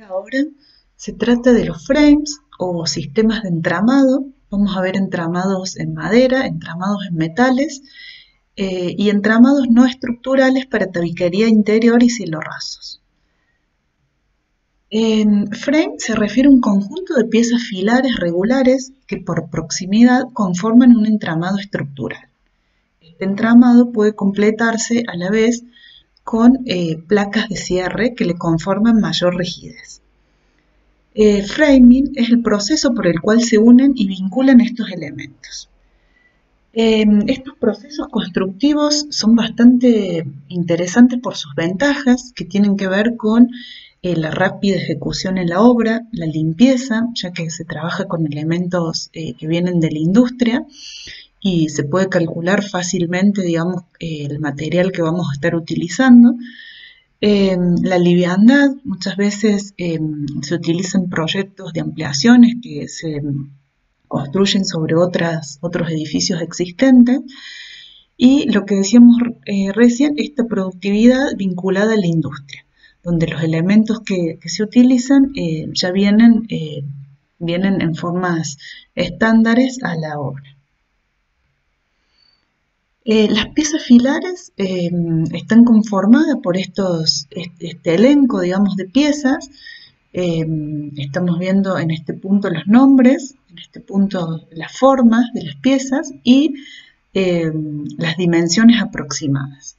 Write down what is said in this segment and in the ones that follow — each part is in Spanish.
ahora se trata de los frames o sistemas de entramado. Vamos a ver entramados en madera, entramados en metales y entramados no estructurales para tabiquería interior y cielorrasos. En frame se refiere a un conjunto de piezas filares regulares que por proximidad conforman un entramado estructural. Este entramado puede completarse a la vez con placas de cierre que le conforman mayor rigidez. Framing es el proceso por el cual se unen y vinculan estos elementos. Estos procesos constructivos son bastante interesantes por sus ventajas, que tienen que ver con la rápida ejecución en la obra, la limpieza, ya que se trabaja con elementos que vienen de la industria y se puede calcular fácilmente, digamos, el material que vamos a estar utilizando. La liviandad, muchas veces se utilizan proyectos de ampliaciones que se construyen sobre otros edificios existentes, y lo que decíamos recién, esta productividad vinculada a la industria, donde los elementos que se utilizan ya vienen en formas estándares a la obra. Las piezas filares están conformadas por este elenco, digamos, de piezas. Estamos viendo en este punto los nombres, en este punto las formas de las piezas y las dimensiones aproximadas.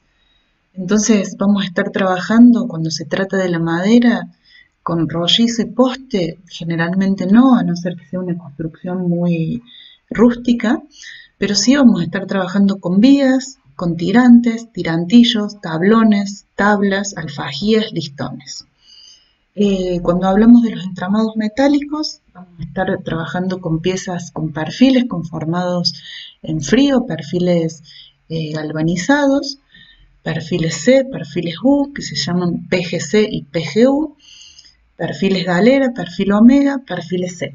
Entonces vamos a estar trabajando, cuando se trata de la madera, con rollizo y poste, generalmente no, a no ser que sea una construcción muy rústica, pero sí vamos a estar trabajando con vigas, con tirantes, tirantillos, tablones, tablas, alfajías, listones. Cuando hablamos de los entramados metálicos, vamos a estar trabajando con piezas con perfiles conformados en frío, perfiles galvanizados, perfiles C, perfiles U, que se llaman PGC y PGU, perfiles galera, perfil omega, perfiles Z.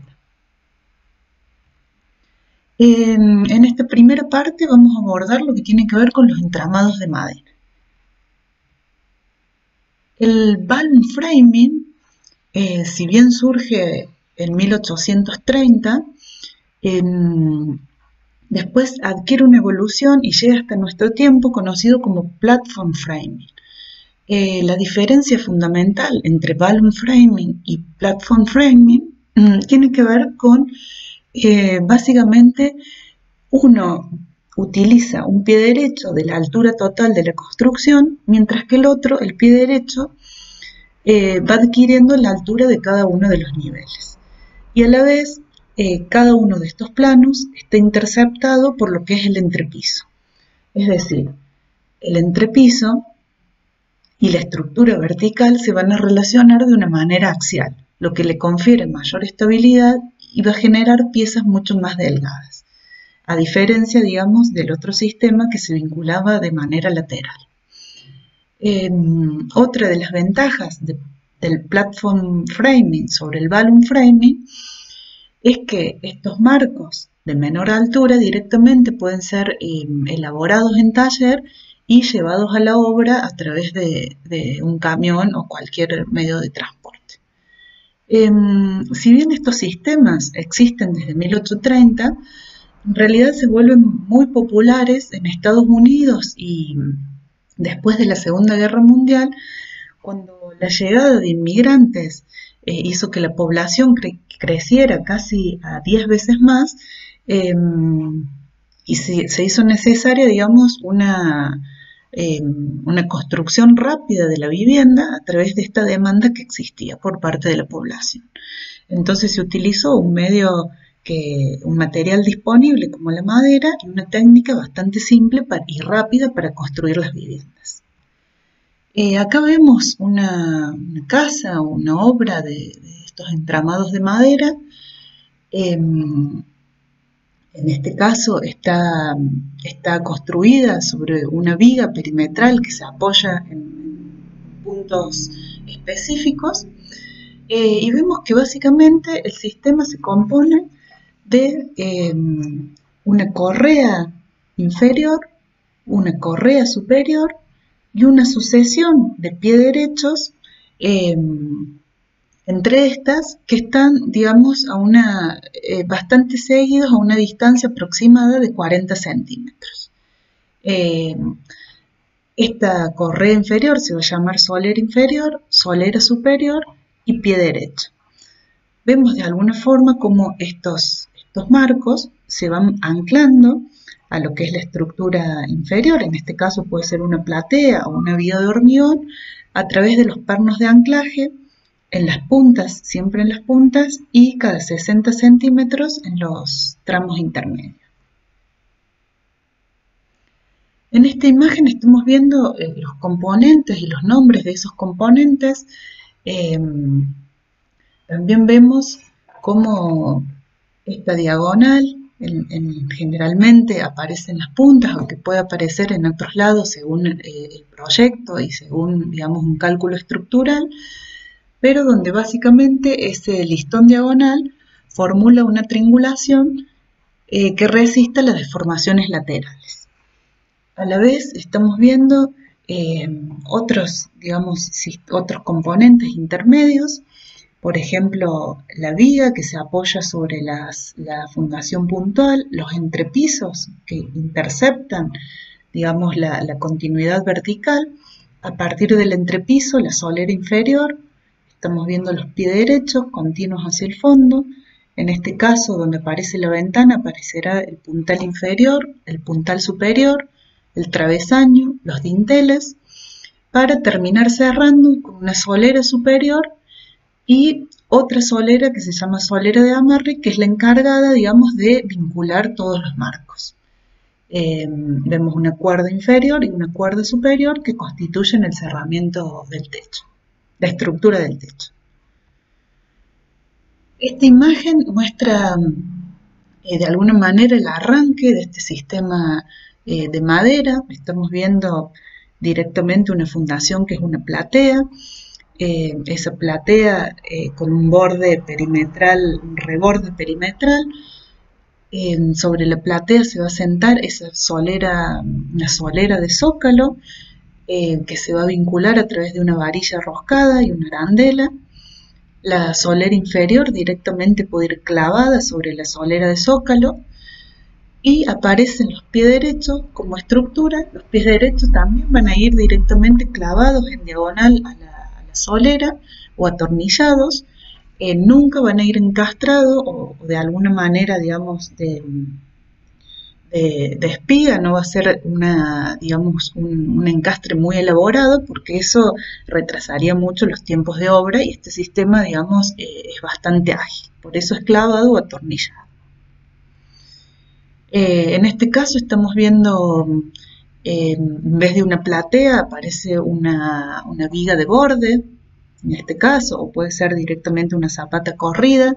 En esta primera parte vamos a abordar lo que tiene que ver con los entramados de madera. El balloon framing, si bien surge en 1830, después adquiere una evolución y llega hasta nuestro tiempo, conocido como platform framing. La diferencia fundamental entre balloon framing y platform framing tiene que ver con básicamente uno utiliza un pie derecho de la altura total de la construcción, mientras que el otro, el pie derecho, va adquiriendo la altura de cada uno de los niveles. Y a la vez, cada uno de estos planos está interceptado por lo que es el entrepiso. Es decir, el entrepiso y la estructura vertical se van a relacionar de una manera axial, lo que le confiere mayor estabilidad y va a generar piezas mucho más delgadas, a diferencia, digamos, del otro sistema que se vinculaba de manera lateral. Otra de las ventajas del platform framing sobre el balloon framing es que estos marcos de menor altura directamente pueden ser elaborados en taller y llevados a la obra a través de un camión o cualquier medio de transporte. Si bien estos sistemas existen desde 1830, en realidad se vuelven muy populares en Estados Unidos y después de la Segunda Guerra Mundial, cuando la llegada de inmigrantes hizo que la población creciera casi a 10 veces más, y se hizo necesaria, digamos, una construcción rápida de la vivienda a través de esta demanda que existía por parte de la población. Entonces se utilizó un material disponible como la madera y una técnica bastante simple y rápida para construir las viviendas. Acá vemos una casa o una obra de estos entramados de madera. En este caso está construida sobre una viga perimetral que se apoya en puntos específicos, y vemos que básicamente el sistema se compone de una correa inferior, una correa superior y una sucesión de pie derechos Entre estas que están, digamos, a una bastante seguidos a una distancia aproximada de 40 centímetros. Esta correa inferior se va a llamar solera inferior, solera superior y pie derecho. Vemos de alguna forma cómo estos marcos se van anclando a lo que es la estructura inferior, en este caso puede ser una platea o una viga de hormigón, a través de los pernos de anclaje, en las puntas, siempre en las puntas, y cada 60 centímetros en los tramos intermedios. En esta imagen estamos viendo los componentes y los nombres de esos componentes. También vemos cómo esta diagonal generalmente aparece en las puntas, aunque puede aparecer en otros lados según el proyecto y según, digamos, un cálculo estructural, pero donde básicamente ese listón diagonal formula una triangulación que resista las deformaciones laterales. A la vez estamos viendo otros componentes intermedios, por ejemplo, la viga que se apoya sobre la fundación puntual, los entrepisos que interceptan, digamos, la continuidad vertical. A partir del entrepiso, la solera inferior, estamos viendo los pies derechos continuos hacia el fondo. En este caso, donde aparece la ventana, aparecerá el puntal inferior, el puntal superior, el travesaño, los dinteles, para terminar cerrando con una solera superior y otra solera que se llama solera de amarre, que es la encargada, digamos, de vincular todos los marcos. Vemos una cuerda inferior y una cuerda superior que constituyen el cerramiento del techo, la estructura del techo. Esta imagen muestra de alguna manera el arranque de este sistema de madera. Estamos viendo directamente una fundación que es una platea. Esa platea con un borde perimetral, un reborde perimetral. Sobre la platea se va a sentar esa solera, una solera de zócalo que se va a vincular a través de una varilla roscada y una arandela. La solera inferior directamente puede ir clavada sobre la solera de zócalo y aparecen los pies derechos como estructura. Los pies derechos también van a ir directamente clavados en diagonal a la solera o atornillados, nunca van a ir encastrados o de alguna manera, digamos, de espiga, no va a ser un encastre muy elaborado porque eso retrasaría mucho los tiempos de obra y este sistema, digamos, es bastante ágil, por eso es clavado o atornillado. En este caso estamos viendo, en vez de una platea aparece una viga de borde, en este caso, o puede ser directamente una zapata corrida.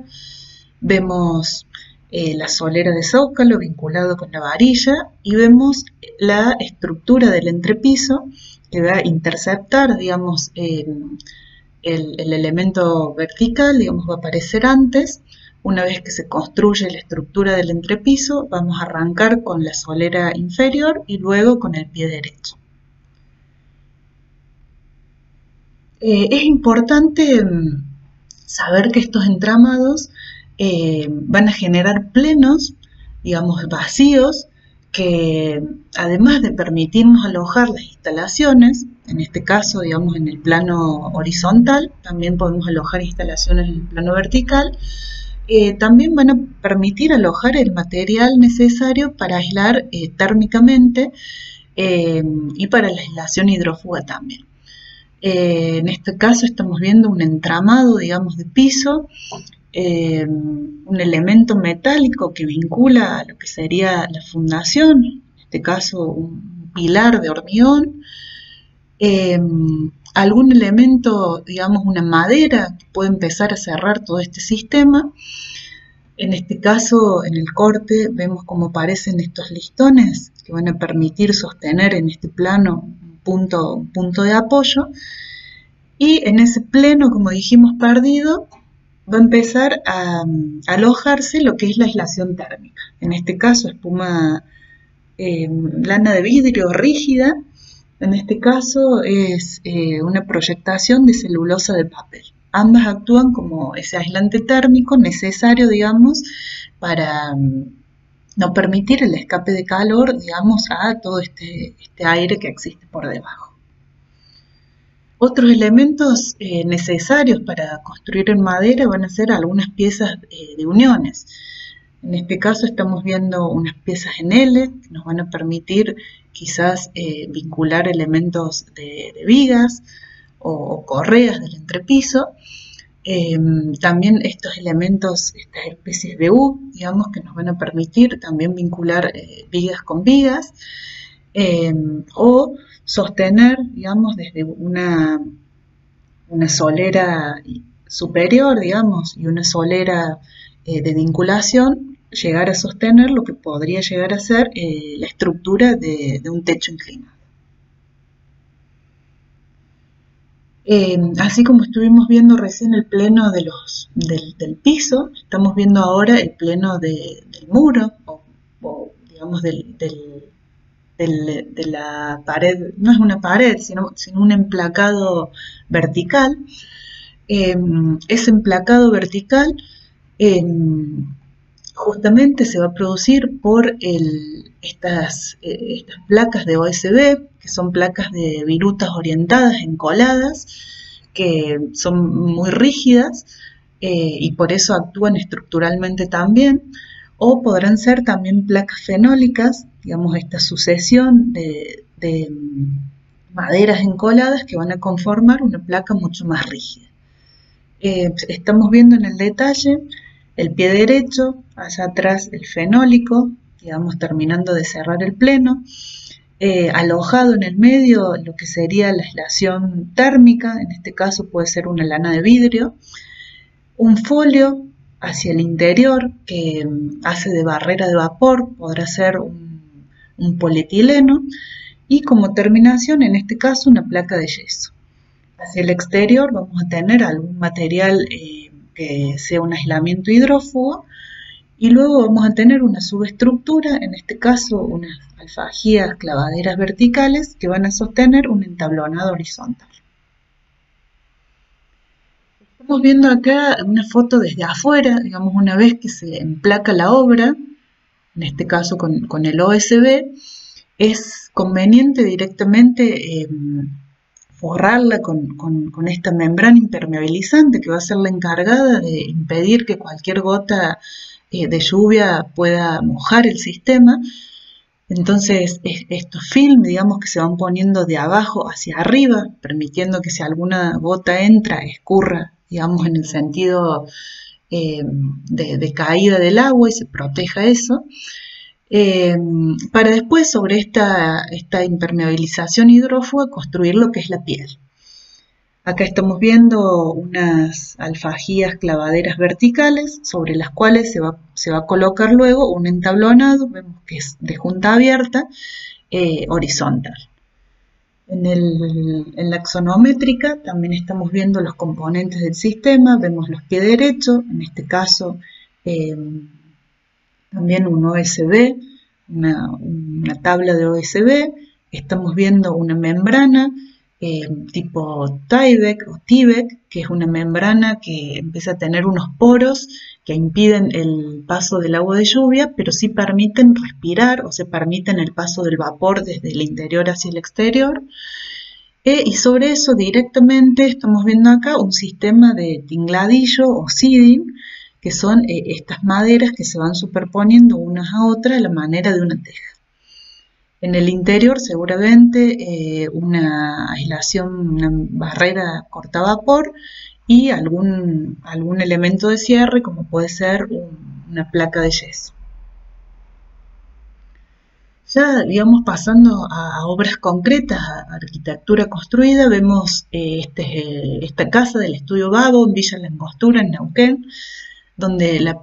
Vemos la solera de zócalo vinculado con la varilla y vemos la estructura del entrepiso que va a interceptar, digamos, el elemento vertical, digamos, va a aparecer antes. Una vez que se construye la estructura del entrepiso, vamos a arrancar con la solera inferior y luego con el pie derecho. Es importante saber que estos entramados van a generar plenos, digamos, vacíos, que además de permitirnos alojar las instalaciones, en este caso, digamos, en el plano horizontal, también podemos alojar instalaciones en el plano vertical, también van a permitir alojar el material necesario para aislar térmicamente y para la aislación hidrófuga también. En este caso estamos viendo un entramado, digamos, de piso, un elemento metálico que vincula a lo que sería la fundación, en este caso un pilar de hormigón, algún elemento, digamos, una madera que puede empezar a cerrar todo este sistema. En este caso, en el corte, vemos cómo aparecen estos listones que van a permitir sostener en este plano un punto de apoyo. Y en ese pleno, como dijimos, perdido, va a empezar a alojarse lo que es la aislación térmica. En este caso, espuma lana de vidrio rígida. En este caso es una proyectación de celulosa de papel. ambas actúan como ese aislante térmico necesario, digamos, para no permitir el escape de calor, digamos, a todo este aire que existe por debajo. Otros elementos necesarios para construir en madera van a ser algunas piezas de uniones. En este caso estamos viendo unas piezas en L que nos van a permitir quizás vincular elementos de vigas o correas del entrepiso. También estos elementos, estas especies de U, digamos, que nos van a permitir también vincular vigas con vigas, o sostener, digamos, desde una solera superior, digamos, y una solera de vinculación, llegar a sostener lo que podría llegar a ser la estructura de un techo inclinado. Así como estuvimos viendo recién el pleno del piso, estamos viendo ahora el pleno del muro, o digamos de la pared, no es una pared, sino un emplacado vertical. Ese emplacado vertical justamente se va a producir por estas placas de OSB, que son placas de virutas orientadas, encoladas, que son muy rígidas y por eso actúan estructuralmente también, o podrán ser también placas fenólicas, digamos, esta sucesión de maderas encoladas que van a conformar una placa mucho más rígida. Estamos viendo en el detalle el pie derecho, allá atrás el fenólico, digamos, terminando de cerrar el pleno, alojado en el medio lo que sería la aislación térmica, en este caso puede ser una lana de vidrio, un folio hacia el interior que hace de barrera de vapor, podrá ser un polietileno, y como terminación, en este caso, una placa de yeso. Hacia el exterior vamos a tener algún material que sea un aislamiento hidrófugo, y luego vamos a tener una subestructura, en este caso unas alfajías clavaderas verticales que van a sostener un entablonado horizontal. Estamos viendo acá una foto desde afuera, digamos, una vez que se emplaca la obra, en este caso con el OSB, es conveniente directamente forrarla con esta membrana impermeabilizante que va a ser la encargada de impedir que cualquier gota de lluvia pueda mojar el sistema. Entonces estos film, digamos, que se van poniendo de abajo hacia arriba, permitiendo que si alguna gota entra, escurra, digamos, en el sentido de caída del agua y se proteja eso. Para después sobre esta impermeabilización hidrófuga construir lo que es la piel. Acá estamos viendo unas alfajías clavaderas verticales sobre las cuales se va a colocar luego un entablonado, vemos que es de junta abierta, horizontal. En la axonométrica también estamos viendo los componentes del sistema, vemos los pies derechos, en este caso también un OSB, una tabla de OSB, estamos viendo una membrana tipo Tyvek o Tyvek, que es una membrana que empieza a tener unos poros que impiden el paso del agua de lluvia, pero sí permiten respirar o se permiten el paso del vapor desde el interior hacia el exterior. Y sobre eso directamente estamos viendo acá un sistema de tingladillo o seeding, que son estas maderas que se van superponiendo unas a otras a la manera de una teja. En el interior seguramente una aislación, una barrera cortavapor y algún elemento de cierre como puede ser una placa de yeso. Ya, digamos, pasando a obras concretas, a arquitectura construida, vemos esta casa del Estudio Vago en Villa La Angostura, en Neuquén, donde la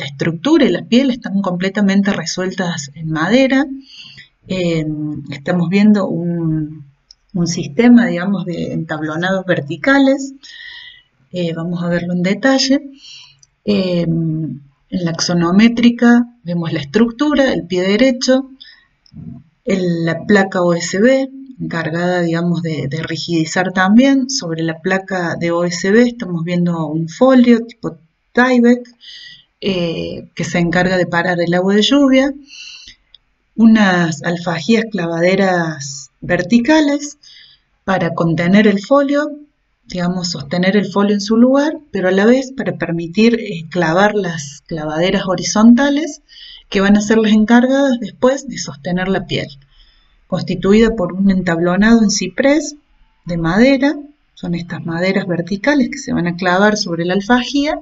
estructura y la piel están completamente resueltas en madera. Estamos viendo un sistema, digamos, de entablonados verticales. Vamos a verlo en detalle. En la axonométrica vemos la estructura, el pie derecho, la placa OSB, encargada, digamos, de rigidizar también. Sobre la placa de OSB estamos viendo un folio tipo Tyvek que se encarga de parar el agua de lluvia, unas alfajías clavaderas verticales para contener el folio, digamos, sostener el folio en su lugar, pero a la vez para permitir clavar las clavaderas horizontales que van a ser las encargadas después de sostener la piel, constituida por un entablonado en ciprés de madera, son estas maderas verticales que se van a clavar sobre la alfajía,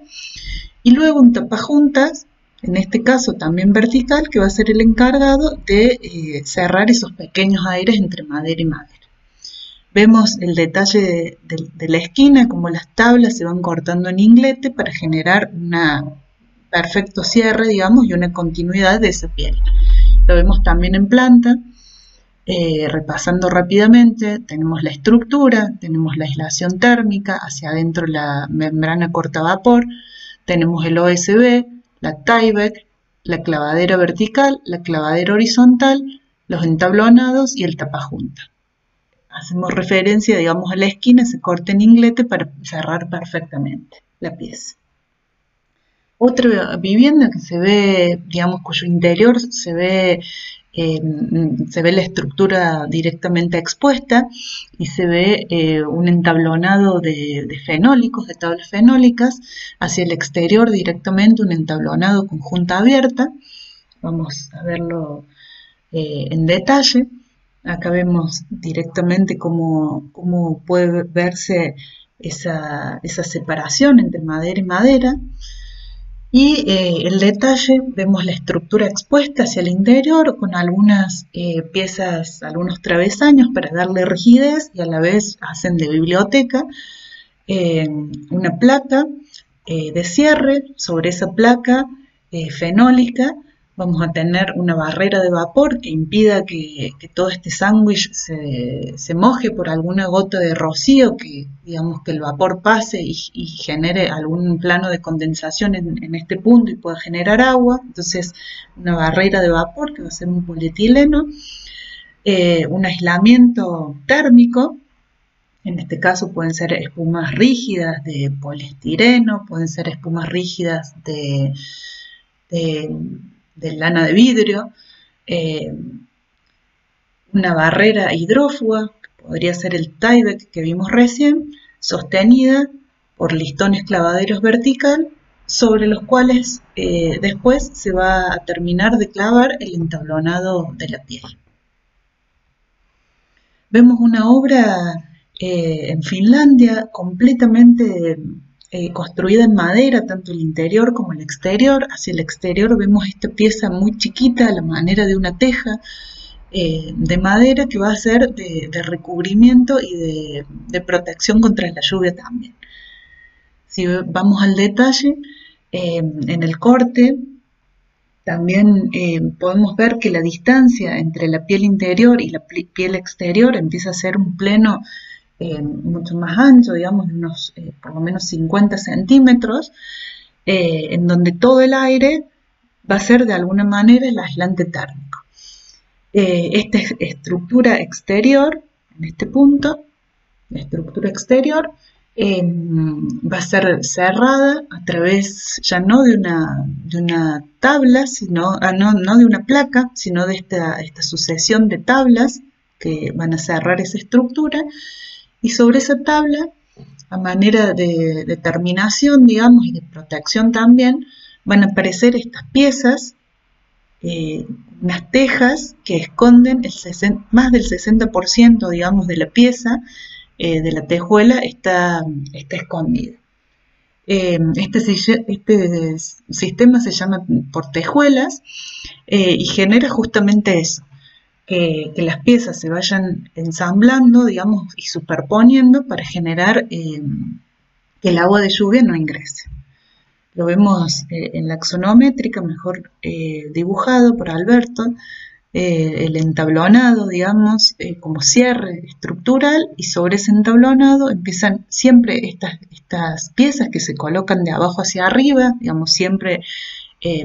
y luego un tapajuntas, en este caso también vertical, que va a ser el encargado de cerrar esos pequeños aires entre madera y madera. Vemos el detalle de la esquina, como las tablas se van cortando en inglete para generar un perfecto cierre, digamos, y una continuidad de esa piel. Lo vemos también en planta. Repasando rápidamente, tenemos la estructura, tenemos la aislación térmica, hacia adentro la membrana corta vapor, tenemos el OSB, la Tyvek, la clavadera vertical, la clavadera horizontal, los entablonados y el tapajunta. Hacemos referencia, digamos, a la esquina, se corta en inglete para cerrar perfectamente la pieza. Otra vivienda que se ve, digamos, cuyo interior se ve la estructura directamente expuesta y se ve un entablonado de fenólicos, de tablas fenólicas, hacia el exterior directamente un entablonado con junta abierta. Vamos a verlo en detalle. Acá vemos directamente cómo puede verse esa separación entre madera y madera. Y el detalle, vemos la estructura expuesta hacia el interior con algunas piezas, algunos travesaños para darle rigidez y a la vez hacen de biblioteca. Una placa de cierre, sobre esa placa fenólica vamos a tener una barrera de vapor que impida que todo este sándwich se moje por alguna gota de rocío, que digamos que el vapor pase y genere algún plano de condensación en este punto y pueda generar agua. Entonces una barrera de vapor que va a ser un polietileno, un aislamiento térmico. En este caso pueden ser espumas rígidas de poliestireno, pueden ser espumas rígidas de lana de vidrio, una barrera hidrófuga, que podría ser el Tyvek que vimos recién, sostenida por listones clavaderos vertical, sobre los cuales después se va a terminar de clavar el entablonado de la piel. Vemos una obra en Finlandia completamente construida en madera, tanto el interior como el exterior. Hacia el exterior vemos esta pieza muy chiquita, a la manera de una teja de madera, que va a ser de recubrimiento y de protección contra la lluvia también. Si vamos al detalle, en el corte también podemos ver que la distancia entre la piel interior y la piel exterior empieza a ser un pleno mucho más ancho, digamos, de unos por lo menos 50 centímetros, en donde todo el aire va a ser de alguna manera el aislante térmico. Esta estructura exterior, en este punto, la estructura exterior va a ser cerrada a través ya no de una tabla, sino, no de una placa, sino de esta sucesión de tablas que van a cerrar esa estructura. Y sobre esa tabla, a manera de terminación, digamos, y de protección también, van a aparecer estas piezas, unas tejas que esconden más del 60%, digamos, de la pieza, de la tejuela, está escondida. Este sistema se llama por tejuelas y genera justamente eso. Que las piezas se vayan ensamblando, digamos, y superponiendo para generar que el agua de lluvia no ingrese. Lo vemos en la axonométrica, mejor dibujado por Alberto, el entablonado, digamos, como cierre estructural, y sobre ese entablonado empiezan siempre estas piezas que se colocan de abajo hacia arriba, digamos, siempre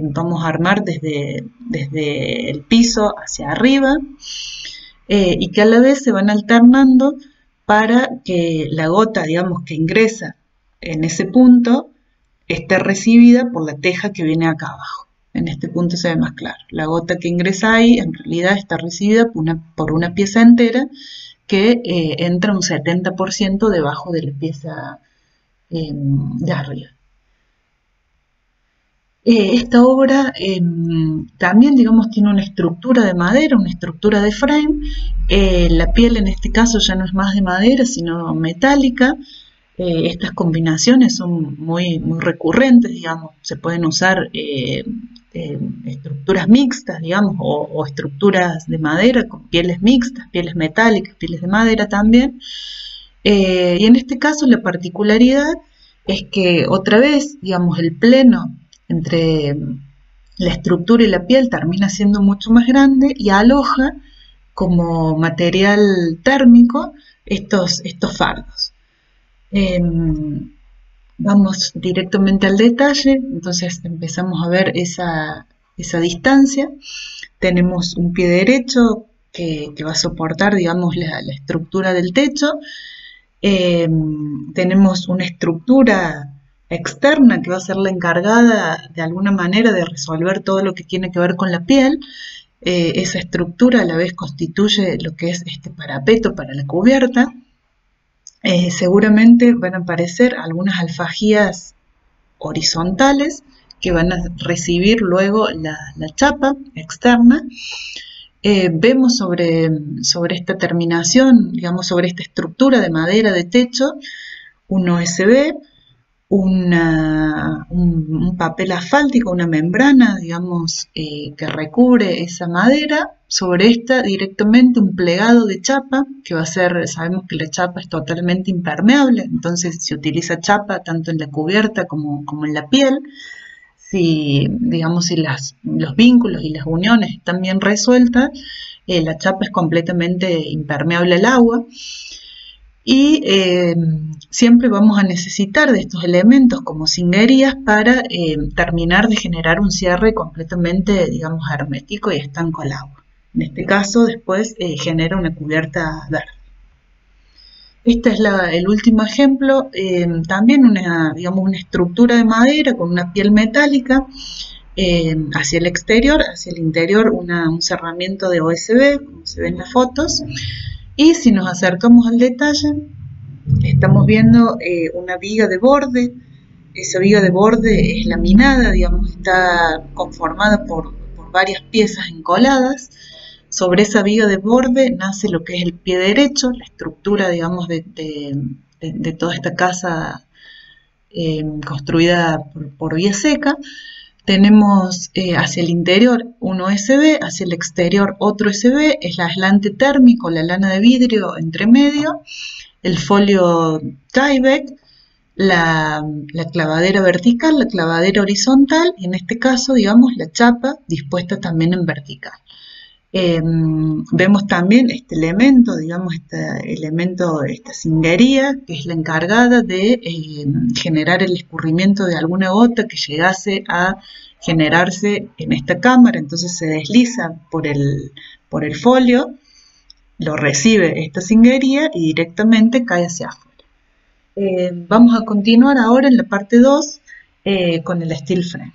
vamos a armar desde el piso hacia arriba, y que a la vez se van alternando para que la gota, digamos, que ingresa en ese punto esté recibida por la teja que viene acá abajo. En este punto se ve más claro. La gota que ingresa ahí en realidad está recibida por una pieza entera que entra un 70% debajo de la pieza de arriba. Esta obra también, digamos, tiene una estructura de madera, una estructura de frame. La piel en este caso ya no es más de madera, sino metálica. Estas combinaciones son muy recurrentes, digamos. Se pueden usar estructuras mixtas, digamos, o estructuras de madera con pieles mixtas, pieles metálicas, pieles de madera también. Y en este caso la particularidad es que otra vez, digamos, el pleno entre la estructura y la piel termina siendo mucho más grande y aloja como material térmico estos fardos. Vamos directamente al detalle, entonces empezamos a ver esa distancia. Tenemos un pie derecho que va a soportar, digamos, la estructura del techo. Tenemos una estructura externa que va a ser la encargada de alguna manera de resolver todo lo que tiene que ver con la piel. Esa estructura a la vez constituye lo que es este parapeto para la cubierta. Seguramente van a aparecer algunas alfajías horizontales que van a recibir luego la chapa externa. Vemos sobre esta terminación, digamos, sobre esta estructura de madera de techo, un OSB, un papel asfáltico, una membrana, digamos, que recubre esa madera. Sobre esta directamente un plegado de chapa, que va a ser, sabemos que la chapa es totalmente impermeable, entonces se utiliza chapa tanto en la cubierta como en la piel. Si, digamos, si los vínculos y las uniones están bien resueltas, la chapa es completamente impermeable al agua. Y siempre vamos a necesitar de estos elementos como cinguerías para terminar de generar un cierre completamente, digamos, hermético y estanco al agua. En este caso, después genera una cubierta verde. Este es el último ejemplo, también digamos, una estructura de madera con una piel metálica hacia el exterior, hacia el interior un cerramiento de OSB, como se ve en las fotos. Y si nos acercamos al detalle, estamos viendo una viga de borde. Esa viga de borde es laminada, digamos, está conformada por varias piezas encoladas. Sobre esa viga de borde nace lo que es el pie derecho, la estructura, digamos, de toda esta casa construida por vía seca. Tenemos hacia el interior un OSB, hacia el exterior otro OSB, es el aislante térmico, la lana de vidrio entre medio, el folio Tyvek, la clavadera vertical, la clavadera horizontal y en este caso, digamos, la chapa dispuesta también en vertical. Vemos también este elemento, digamos, esta cinguería, que es la encargada de generar el escurrimiento de alguna gota que llegase a generarse en esta cámara. Entonces se desliza por el folio, lo recibe esta cinguería y directamente cae hacia afuera. Vamos a continuar ahora en la parte 2 con el steel frame.